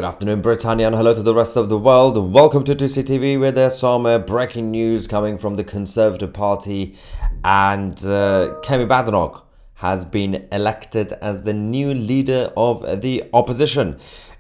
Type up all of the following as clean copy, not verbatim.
Good afternoon, Britannia, and hello to the rest of the world. Welcome to 2CTV, where there's some breaking news coming from the Conservative Party, and Kemi Badenoch has been elected as the new leader of the opposition.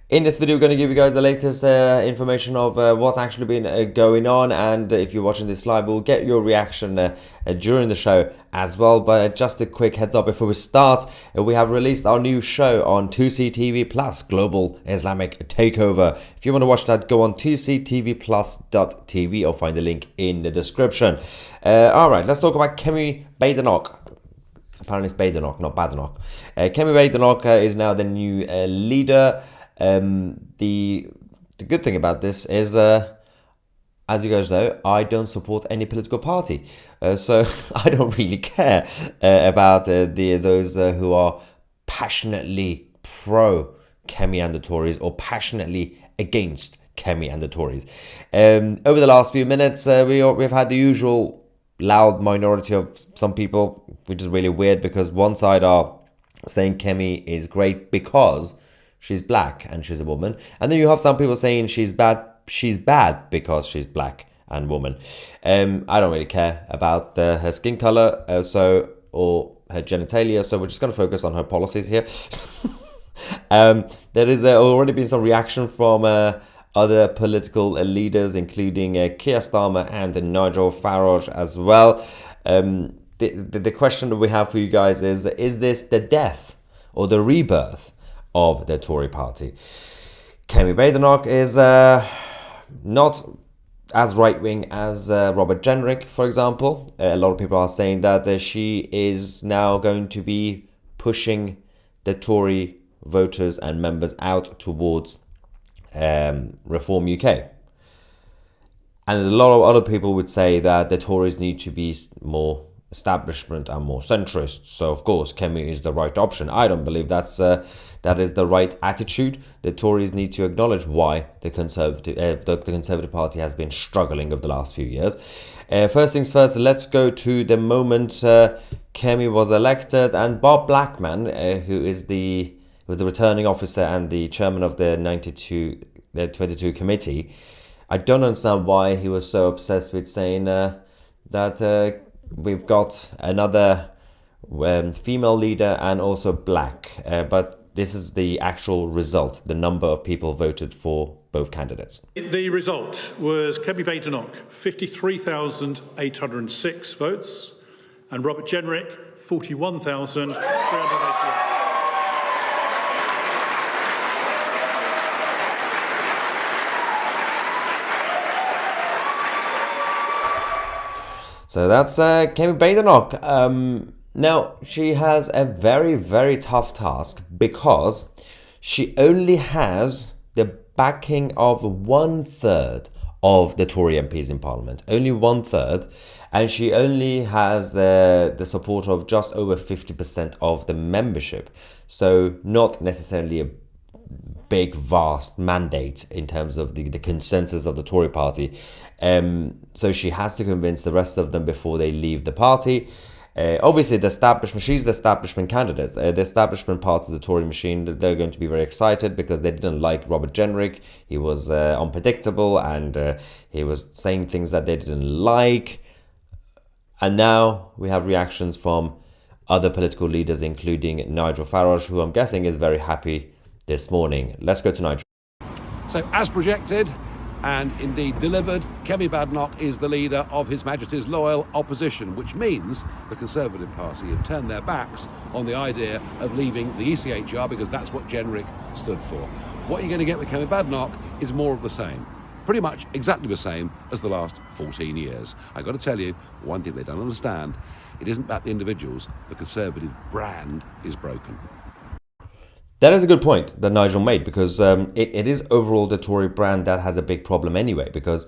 In this video, we're going to give you guys the latest information of what's actually been going on, and if you're watching this live, we'll get your reaction during the show as well. But just a quick heads up before we start, we have released our new show on 2CTV Plus, Global Islamic Takeover. If you want to watch that, go on 2ctvplus.tv or find the link in the description. Alright, let's talk about Kemi Badenoch. Apparently it's Badenoch, not Badenoch. Kemi Badenoch is now the new leader. The good thing about this is, as you guys know, I don't support any political party, so I don't really care about those who are passionately pro Kemi and the Tories or passionately against Kemi and the Tories. Over the last few minutes, we've had the usual loud minority of some people, which is really weird because one side are saying Kemi is great because she's black and she's a woman, and then you have some people saying she's bad because she's black and woman. I don't really care about her skin color or her genitalia, so we're just going to focus on her policies here. There is already been some reaction from other political leaders, including Keir Starmer and Nigel Farage as well. The question that we have for you guys is this the death or the rebirth of the Tory party? Kemi Badenoch is not as right-wing as Robert Jenrick, for example. A lot of people are saying that she is now going to be pushing the Tory voters and members out towards Reform UK. And a lot of other people would say that the Tories need to be more establishment and more centrist. So of course Kemi is the right option. I don't believe that is the right attitude. The Tories need to acknowledge why the Conservative Party has been struggling over the last few years. First things first, let's go to the moment Kemi was elected, and Bob Blackman, who was the returning officer and the chairman of the 22 committee. I don't understand why he was so obsessed with saying that we've got another female leader and also black, but this is the actual result, the number of people voted for both candidates. The result was Kemi Badenoch, 53,806 votes, and Robert Jenrick, 41,388. So that's Kemi Badenoch. Now, she has a very, very tough task because she only has the backing of 1/3 of the Tory MPs in Parliament. Only 1/3. And she only has the support of just over 50% of the membership. So not necessarily a big, vast mandate in terms of the consensus of the Tory party. So she has to convince the rest of them before they leave the party. Obviously, the establishment, she's the establishment candidate. The establishment parts of the Tory machine, they're going to be very excited because they didn't like Robert Jenrick. He was unpredictable and he was saying things that they didn't like. And now we have reactions from other political leaders, including Nigel Farage, who I'm guessing is very happy this morning. Let's go to Nigel. So, as projected and indeed delivered, Kemi Badenoch is the leader of His Majesty's loyal opposition, which means the Conservative Party have turned their backs on the idea of leaving the ECHR because that's what Jenrick stood for. What you're going to get with Kemi Badenoch is more of the same. Pretty much exactly the same as the last 14 years. I've got to tell you, one thing they don't understand, it isn't about the individuals. The Conservative brand is broken. That is a good point that Nigel made, because it is overall the Tory brand that has a big problem anyway, because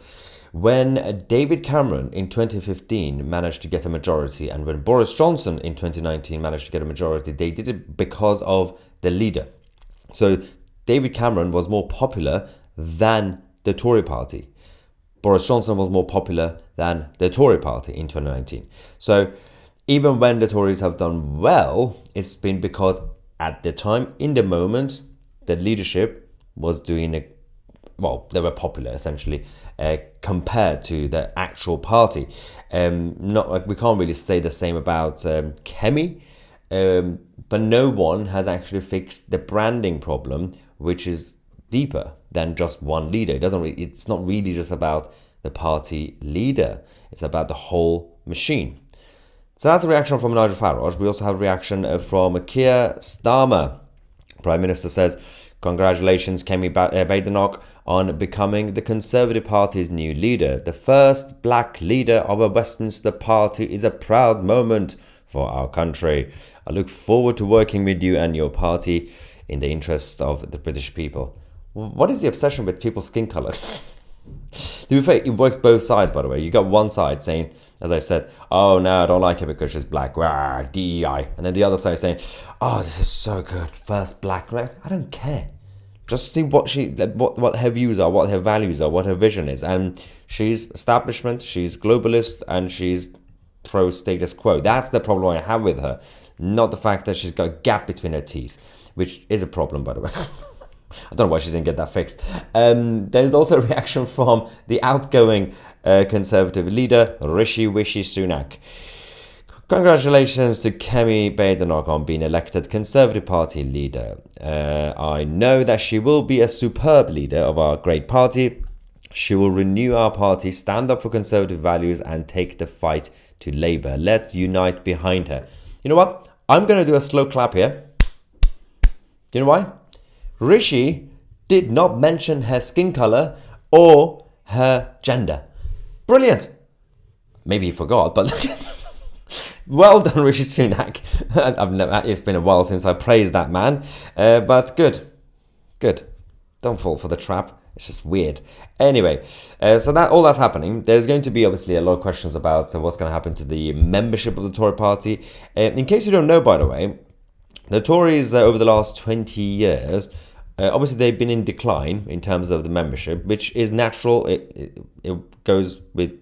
when David Cameron in 2015 managed to get a majority and when Boris Johnson in 2019 managed to get a majority, they did it because of the leader. So David Cameron was more popular than the Tory party. Boris Johnson was more popular than the Tory party in 2019. So even when the Tories have done well, it's been because at the time, in the moment, the leadership was doing they were popular essentially compared to the actual party. Not like we can't really say the same about Kemi, but no one has actually fixed the branding problem, which is deeper than just one leader. It's not really just about the party leader. It's about the whole machine. So that's a reaction from Nigel Farage. We also have a reaction from Keir Starmer. Prime Minister says, congratulations, Kemi Badenoch, on becoming the Conservative Party's new leader. The first black leader of a Westminster party is a proud moment for our country. I look forward to working with you and your party in the interests of the British people. What is the obsession with people's skin colour? To be fair, it works both sides, by the way. You got one side saying, as I said, oh no, I don't like her because she's black, rah, DEI. And then the other side saying, oh, this is so good, first black. I don't care. Just see what her views are, what her values are, what her vision is. And she's establishment, she's globalist, and she's pro-status quo. That's the problem I have with her. Not the fact that she's got a gap between her teeth, which is a problem, by the way. I don't know why she didn't get that fixed. There is also a reaction from the outgoing Conservative leader, Rishi Sunak. Congratulations to Kemi Badenoch on being elected Conservative Party leader. I know that she will be a superb leader of our great party. She will renew our party, stand up for Conservative values, and take the fight to Labour. Let's unite behind her. You know what? I'm going to do a slow clap here. Do you know why? Rishi did not mention her skin colour or her gender. Brilliant. Maybe he forgot, but well done, Rishi Sunak. It's been a while since I praised that man, but good. Don't fall for the trap. It's just weird. Anyway, so that's happening. There's going to be obviously a lot of questions about what's going to happen to the membership of the Tory party. In case you don't know, by the way, the Tories over the last 20 years, obviously they've been in decline in terms of the membership, which is natural. It goes with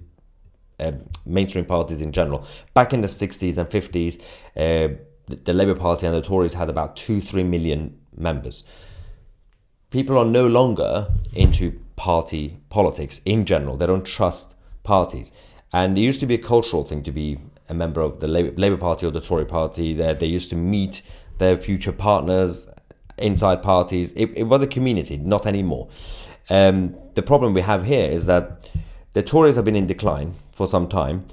mainstream parties in general. Back in the 60s and 50s, the Labour Party and the Tories had about 2-3 million members. People are no longer into party politics in general. They don't trust parties. And it used to be a cultural thing to be a member of the Labour Party or the Tory party. They used to meet their future partners inside parties. It was a community, not anymore. The problem we have here is that the Tories have been in decline for some time,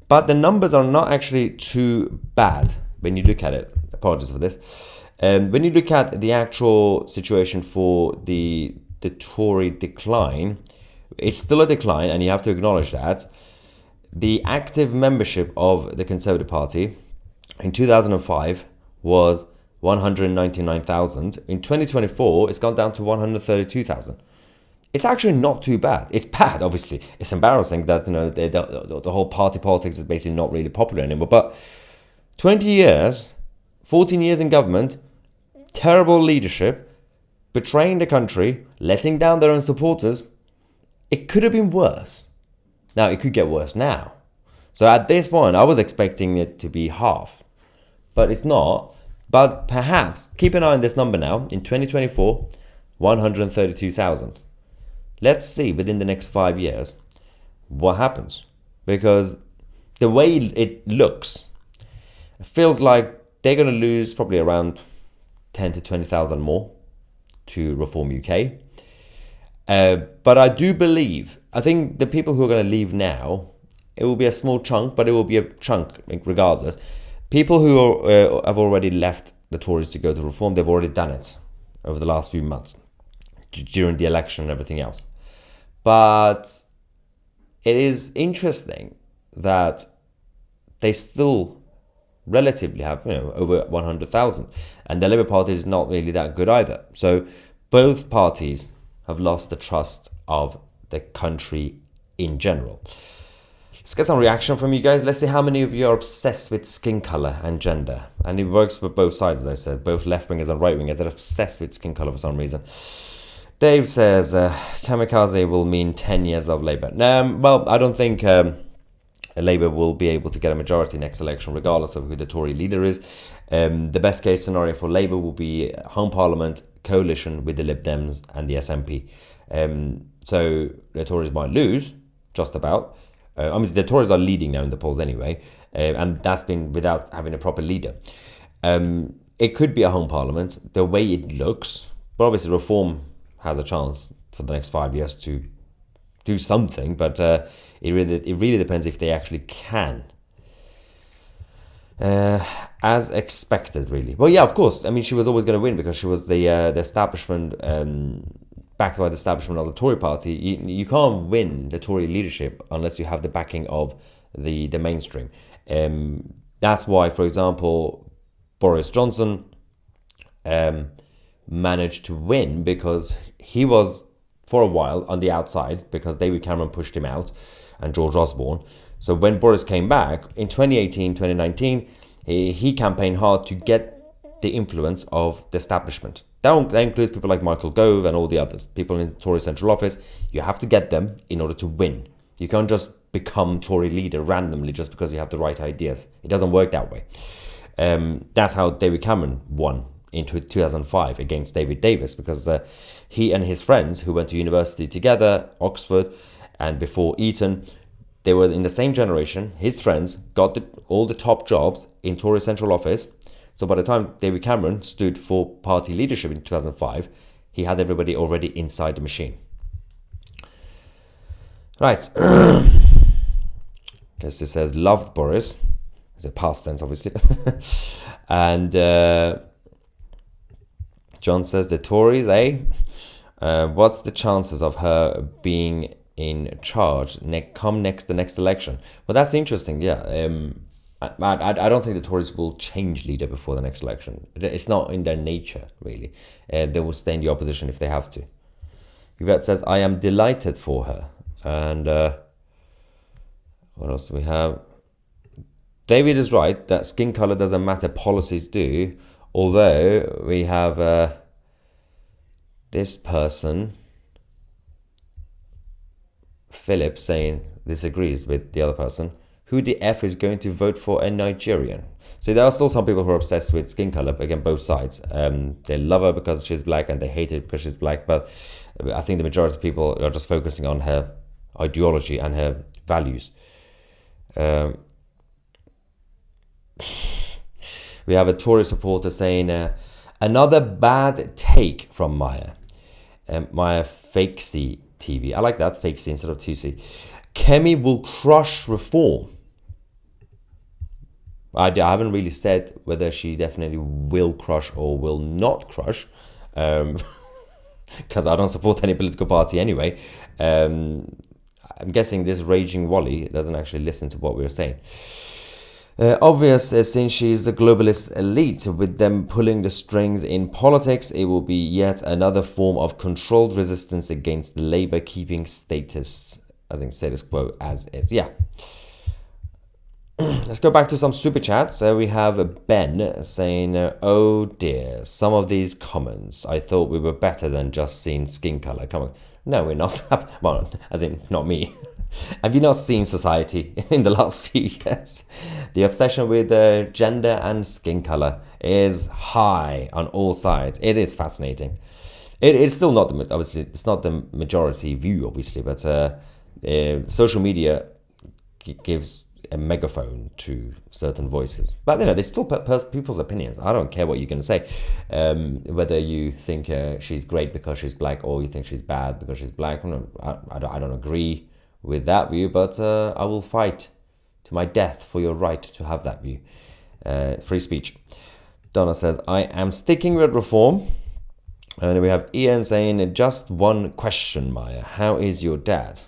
but the numbers are not actually too bad when you look at it. Apologies for this. When you look at the actual situation for the Tory decline, it's still a decline, and you have to acknowledge that. The active membership of the Conservative Party in 2005 was 199,000. In 2024, it's gone down to 132,000. It's actually not too bad. It's bad, obviously. It's embarrassing that the whole party politics is basically not really popular anymore. But 20 years, 14 years in government, terrible leadership, betraying the country, letting down their own supporters. It could have been worse. Now, it could get worse now. So at this point, I was expecting it to be half. But it's not. But perhaps, keep an eye on this number now. In 2024, 132,000. Let's see within the next 5 years what happens. Because the way it looks, it feels like they're going to lose probably around 10 to 20,000 more to Reform UK. But I do believe, I think the people who are going to leave now, it will be a small chunk, but it will be a chunk regardless. People who have already left the Tories to go to Reform, they've already done it over the last few months during the election and everything else. But it is interesting that they still relatively have over 100,000, and the Labour Party is not really that good either. So both parties have lost the trust of the country in general. Let's get some reaction from you guys. Let's see how many of you are obsessed with skin color and gender. And it works for both sides, as I said. Both left-wingers and right-wingers. They're obsessed with skin color for some reason. Dave says, kamikaze will mean 10 years of Labour. Well, I don't think Labour will be able to get a majority next election, regardless of who the Tory leader is. The best case scenario for Labour will be Home Parliament coalition with the Lib Dems and the SNP. So the Tories might lose, just about. The Tories are leading now in the polls anyway, and that's been without having a proper leader. It could be a Home Parliament, the way it looks, but obviously Reform has a chance for the next 5 years to do something, but it really depends if they actually can. As expected, really. Well, yeah, of course. I mean, she was always going to win because she was the establishment, backed by the establishment of the Tory party. You can't win the Tory leadership unless you have the backing of the mainstream. That's why, for example, Boris Johnson managed to win, because he was, for a while, on the outside because David Cameron pushed him out and George Osborne. So when Boris came back in 2018, 2019, he campaigned hard to get the influence of the establishment. That includes people like Michael Gove and all the others, people in the Tory central office. You have to get them in order to win. You can't just become Tory leader randomly just because you have the right ideas. It doesn't work that way. That's how David Cameron won in 2005 against David Davis, because he and his friends who went to university together, Oxford, and before Eton, they were in the same generation. His friends got all the top jobs in Tory central office. So by the time David Cameron stood for party leadership in 2005, he had everybody already inside the machine. Right. Guess it says loved Boris. It's a past tense, obviously. And John says the Tories, what's the chances of her being in charge the next election? Well, that's interesting. Yeah. I don't think the Tories will change leader before the next election. It's not in their nature, really. They will stay in the opposition if they have to. Yvette says, I am delighted for her. And what else do we have? David is right that skin color doesn't matter, policies do. Although we have this person, Philip, saying disagrees with the other person. Who the F is going to vote for a Nigerian? So there are still some people who are obsessed with skin color, again, both sides. They love her because she's black and they hate her because she's black. But I think the majority of people are just focusing on her ideology and her values. We have a Tory supporter saying, another bad take from Maya. Maya Fakesy TV. I like that, Fakesy instead of 2C. Kemi will crush Reform. I haven't really said whether she definitely will crush or will not crush, because I don't support any political party anyway. I'm guessing this raging Wally doesn't actually listen to what we're saying. Obvious, since she's the globalist elite, with them pulling the strings in politics, it will be yet another form of controlled resistance against the Labour keeping status quo as is. Yeah. Let's go back to some super chats. We have Ben saying, oh dear, some of these comments, I thought we were better than just seeing skin color. Come on. No, we're not. Well, as in, not me. Have you not seen society in the last few years? The obsession with gender and skin color is high on all sides. It is fascinating. It's still not obviously, it's not the majority view, obviously, but social media gives a megaphone to certain voices. But they still people's opinions. I don't care what you're going to say. Whether you think she's great because she's black or you think she's bad because she's black. I don't agree with that view, but I will fight to my death for your right to have that view. Free speech. Donna says, I am sticking with Reform. And then we have Ian saying, just one question, Maya. How is your dad?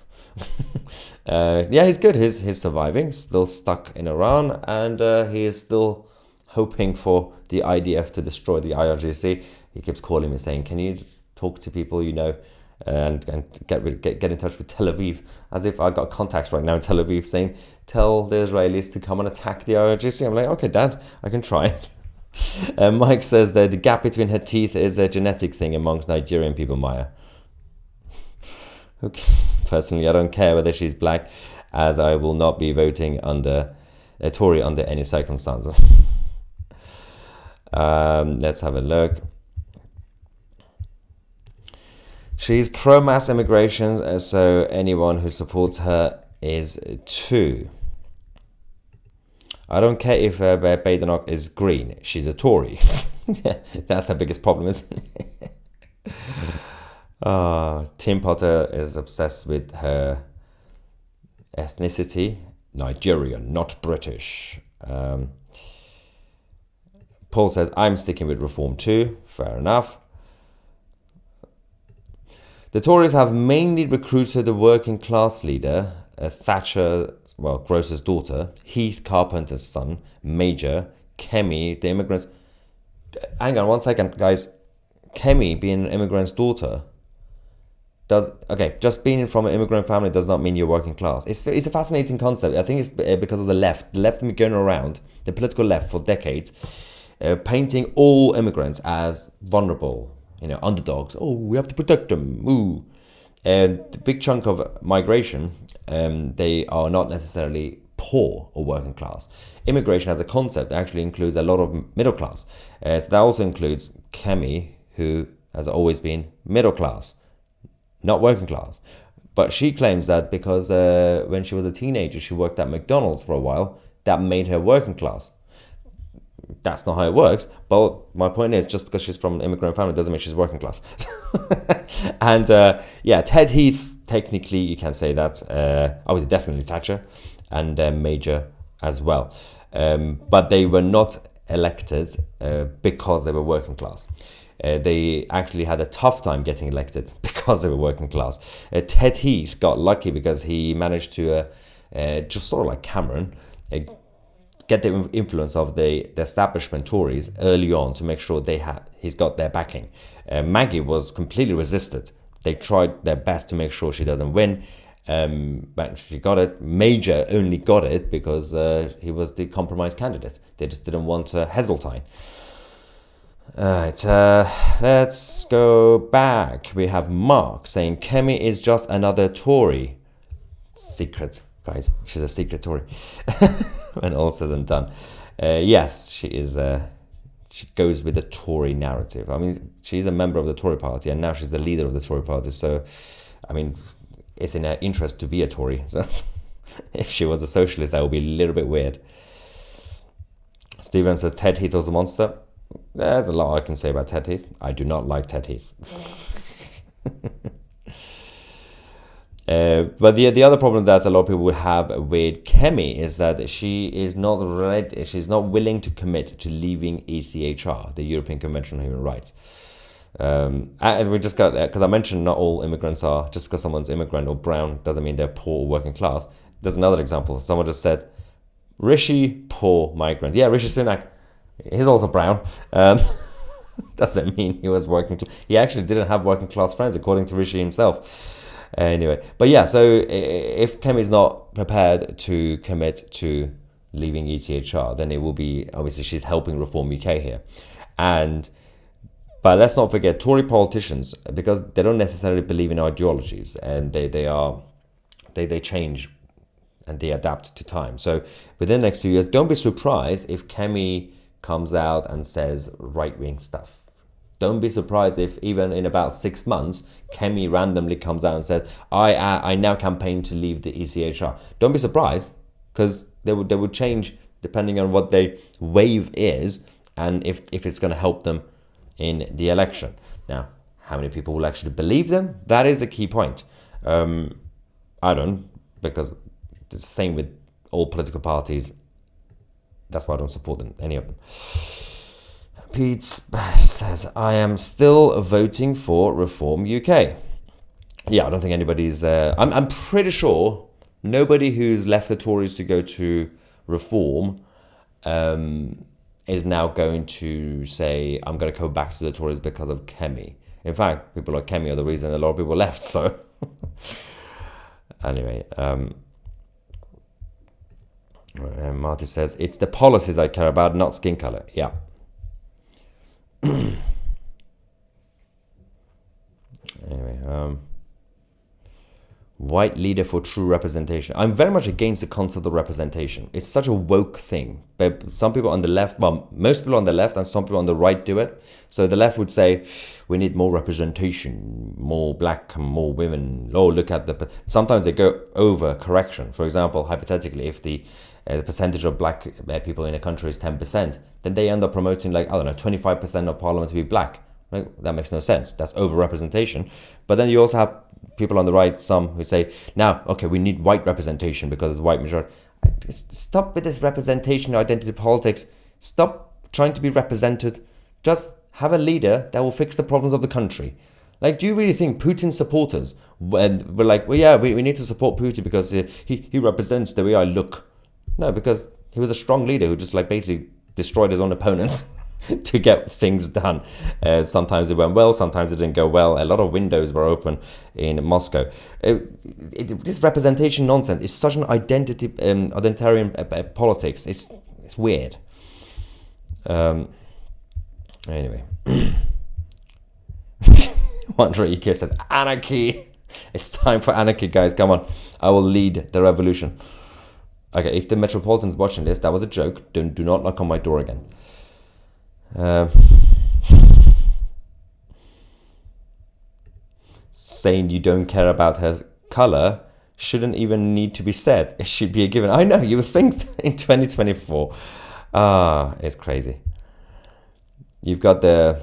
Yeah, he's good. He's surviving, still stuck in Iran, and he is still hoping for the IDF to destroy the IRGC. He keeps calling me saying, can you talk to people you know and get in touch with Tel Aviv, as if I got contacts right now in Tel Aviv saying, tell the Israelis to come and attack the IRGC. I'm like, okay, Dad, I can try. Mike says that the gap between her teeth is a genetic thing amongst Nigerian people, Maya. Okay. Personally, I don't care whether she's black. as I will not be voting under a Tory under any circumstances. Let's have a look. She's pro-mass immigration, so anyone who supports her is too. I don't care if Badenoch is green. She's a Tory. That's her biggest problem, isn't it? Tim Potter is obsessed with her ethnicity. Nigerian, not British. Paul says, I'm sticking with reform too. Fair enough. The Tories have mainly recruited the working class leader, Thatcher, Grocer's daughter, Heath Carpenter's son, Major, Kemi, the immigrants. Hang on 1 second, guys. Kemi being an immigrant's daughter just being from an immigrant family does not mean you're working class. It's a fascinating concept. I think it's because of the left. The left has been going around, the political left for decades, painting all immigrants as vulnerable, underdogs. Oh, we have to protect them. Ooh. And the big chunk of migration, they are not necessarily poor or working class. Immigration as a concept actually includes a lot of middle class. So that also includes Kemi, who has always been middle class, not working class. But she claims that because when she was a teenager, she worked at McDonald's for a while, that made her working class. That's not how it works. But my point is, just because she's from an immigrant family doesn't mean she's working class. And Ted Heath, technically you can say that. Obviously, definitely Thatcher and Major as well. But they were not elected because they were working class. They actually had a tough time getting elected because they were working class. Ted Heath got lucky because he managed to, just sort of like Cameron, get the influence of the establishment Tories early on to make sure he's got their backing. Maggie was completely resisted. They tried their best to make sure she doesn't win, but she got it. Major only got it because he was the compromise candidate. They just didn't want Heseltine. Alright, let's go back. We have Mark saying Kemi is just another Tory. Secret, guys. She's a secret Tory. When all said and done. Yes, she is. She goes with the Tory narrative. I mean, she's a member of the Tory party and now she's the leader of the Tory party. So, I mean, it's in her interest to be a Tory. So, if she was a socialist, that would be a little bit weird. Steven says Ted Heath was a monster. There's a lot I can say about Ted Heath. I do not like Ted Heath. But the other problem that a lot of people will have with Kemi is that she is not ready. She's not willing to commit to leaving ECHR, the European Convention on Human Rights. And we just got, because I mentioned not all immigrants are, just because someone's immigrant or brown doesn't mean they're poor or working class. There's another example. Someone just said, Rishi, poor migrant. Yeah, Rishi Sunak. He's also brown. Doesn't mean he was working. He actually didn't have working class friends, according to Rishi himself. Anyway, but yeah, so if Kemi's not prepared to commit to leaving ECHR, then it will be, obviously she's helping Reform UK here. But let's not forget, Tory politicians, because they don't necessarily believe in ideologies, and they change and they adapt to time. So within the next few years, don't be surprised if Kemi comes out and says right-wing stuff. Don't be surprised if even in about 6 months, Kemi randomly comes out and says, I now campaign to leave the ECHR. Don't be surprised, because they would change depending on what their wave is and if it's going to help them in the election. Now, how many people will actually believe them? That is a key point. I don't, because it's the same with all political parties. That's why I don't support them, any of them. Pete says, I am still voting for Reform UK. Yeah, I don't think anybody's... I'm pretty sure nobody who's left the Tories to go to Reform is now going to say, I'm going to go back to the Tories because of Kemi. In fact, people like Kemi are the reason a lot of people left, so... Anyway, Marty says, it's the policies I care about, not skin color. Yeah. Anyway, White leader for true representation. I'm very much against the concept of representation. It's such a woke thing. But some people on the left, well, most people on the left and some people on the right do it. So the left would say, we need more representation, more black, more women. Oh, look at the... Sometimes they go over correction. For example, hypothetically, if the percentage of black people in a country is 10%, then they end up promoting, like, I don't know, 25% of parliament to be black. Like, that makes no sense. That's over-representation. But then you also have people on the right, some who say, now, okay, we need white representation because it's white majority. Stop with this representation identity politics. Stop trying to be represented. Just have a leader that will fix the problems of the country. Like, do you really think Putin's supporters, when we're like, well, yeah, we need to support Putin because he represents the way I look? No, because he was a strong leader who just, like, basically destroyed his own opponents to get things done. Sometimes it went well, sometimes it didn't go well. A lot of windows were open in Moscow. This representation nonsense is such an identitarian politics. It's weird. Anyway. Wonder EK says, anarchy. It's time for anarchy, guys. Come on. I will lead the revolution. Okay, if the Metropolitan's watching this, that was a joke. Do not knock on my door again. Saying you don't care about her color shouldn't even need to be said. It should be a given. I know, you would think in 2024. It's crazy. You've got the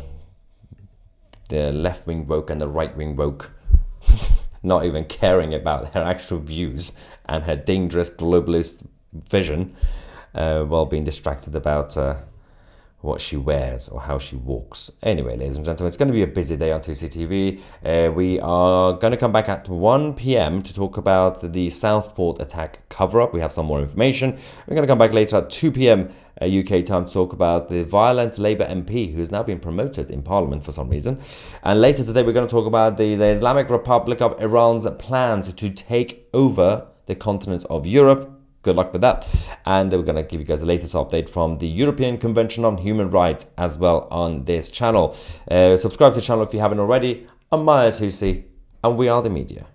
left-wing woke and the right-wing woke not even caring about her actual views and her dangerous globalist vision while being distracted about what she wears or how she walks. Anyway, ladies and gentlemen, it's going to be a busy day on 2CTV. We are going to come back at 1 p.m. to talk about the Southport attack cover-up. We have some more information. We're going to come back later at 2 p.m. UK time to talk about the violent Labour MP who has now been promoted in Parliament for some reason. And later today, we're going to talk about the Islamic Republic of Iran's plans to take over the continent of Europe. Good luck with that. And we're going to give you guys the latest update from the European Convention on Human Rights as well on this channel. Subscribe to the channel if you haven't already. I'm Maya Tusi, and we are the media.